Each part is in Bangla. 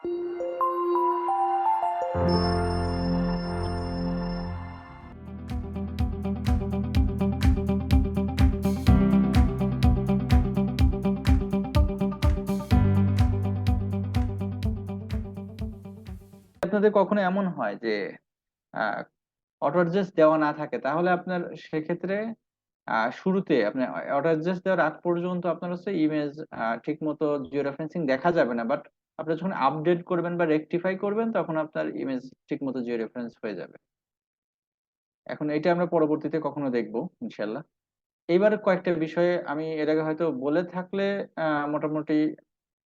আপনাদের কখনো এমন হয় যে অটো অ্যাডজাস্ট দেওয়া না থাকে, তাহলে আপনার সেক্ষেত্রে শুরুতে আপনার অটো অ্যাডজাস্ট দেওয়ার আগ পর্যন্ত আপনার হচ্ছে ইমেজ ঠিক মতো জিও রেফারেন্সিং দেখা যাবে না, বাট আপনি যখন আপডেট করবেন বা রেকটিফাই করবেন তখন আপনার ইমেজ ঠিক মতো জিও রেফারেন্স হয়ে যাবে। এখন এটা আমরা পরবর্তীতে কখনো দেখবো ইনশাল্লাহ। এইবার কয়েকটা বিষয়ে আমি এর আগে হয়তো বলে থাকলে মোটামুটি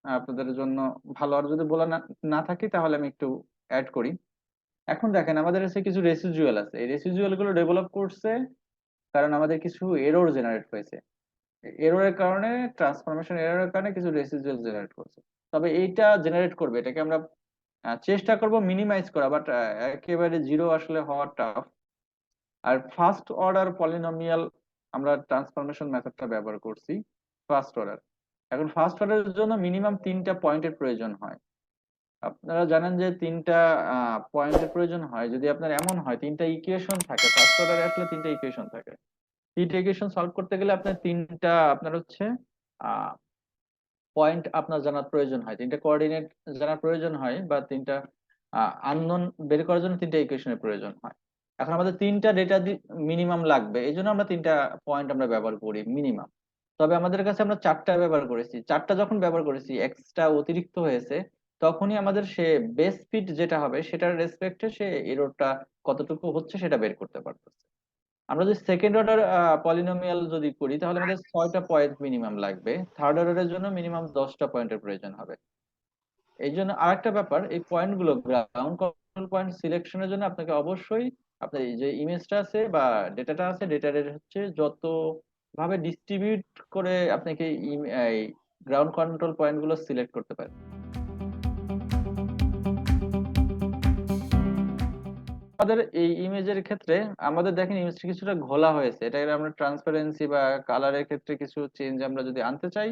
আপনাদের জন্য ভালো, আর যদি বলা না না থাকি তাহলে আমি একটু অ্যাড করি। এখন দেখেন আমাদের কাছে কিছু রেসিডুয়াল আছে, এই রেসিডুয়াল গুলো ডেভেলপ করছে কারণ আমাদের কিছু এরর জেনারেট হয়েছে। এররের কারণে, ট্রান্সফরমেশন এররের কারণে কিছু রেসিডুয়াল জেনারেট করছে। তবে এইটা জেনারেট করবে, এটাকে আমরা চেষ্টা করব মিনিমাইজ করা, বাট একেবারে জিরো আসলে হওয়া টাফ। আর ফার্স্ট অর্ডার পলিনোমিয়াল আমরা ট্রান্সফরমেশন মেথডটা ব্যবহার করছি ফার্স্ট অর্ডার। এখন ফার্স্ট অর্ডারের জন্য মিনিমাম 3টা পয়েন্টের প্রয়োজন হয়। আপনারা জানেন যে 3টা পয়েন্টের প্রয়োজন হয় যদি আপনার এমন হয় 3টা ইকুয়েশন থাকে। ফার্স্ট অর্ডারে আসলে 3টা ইকুয়েশন থাকে। 3টা ইকুয়েশন সলভ করতে গেলে আপনার 3টা আপনার হচ্ছে পয়েন্ট আপনার জানার প্রয়োজন হয়, 3টা কোঅর্ডিনেট জানার প্রয়োজন হয়, বা 3টা আননোন বের করার জন্য 3টা ইকুয়েশনের প্রয়োজন হয়। এখন আমাদের 3টা ডেটা মিনিমাম লাগবে, এই জন্য আমরা 3টা পয়েন্ট আমরা ব্যবহার করি মিনিমাম। তবে আমাদের কাছে আমরা 4টা ব্যবহার করেছি, 4টা যখন ব্যবহার করেছি এক্সট্রা অতিরিক্ত হয়েছে, তখনই আমাদের সে বেস ফিট যেটা হবে সেটার রেসপেক্টে সে এররটা কতটুকু হচ্ছে সেটা বের করতে পারতেছে। আমরা যদি সেকেন্ড অর্ডার পলিনোমিয়াল যদি করি তাহলে আমাদের 6টা পয়েন্ট মিনিমাম লাগবে, থার্ড অর্ডারের জন্য মিনিমাম 10টা পয়েন্টের প্রয়োজন হবে। এই জন্য আরেকটা ব্যাপার, এই পয়েন্টগুলো গ্রাউন্ড কন্ট্রোল পয়েন্ট সিলেকশনের জন্য আপনাকে অবশ্যই আপনার এই যে ইমেজটা আছে বা ডেটাটা আছে, ডেটার হচ্ছে যত ভাবে ডিস্ট্রিবিউট করে আপনাকে এই গ্রাউন্ড কন্ট্রোল পয়েন্ট গুলো সিলেক্ট করতে পারেন। আমাদের এই ইমেজের ক্ষেত্রে আমাদের দেখেন ইমেজটা কিছুটা ঘোলা হয়েছে, এটা আমরা ট্রান্সপারেন্সি বা কালারের ক্ষেত্রে কিছু চেঞ্জ আমরা যদি আনতে চাই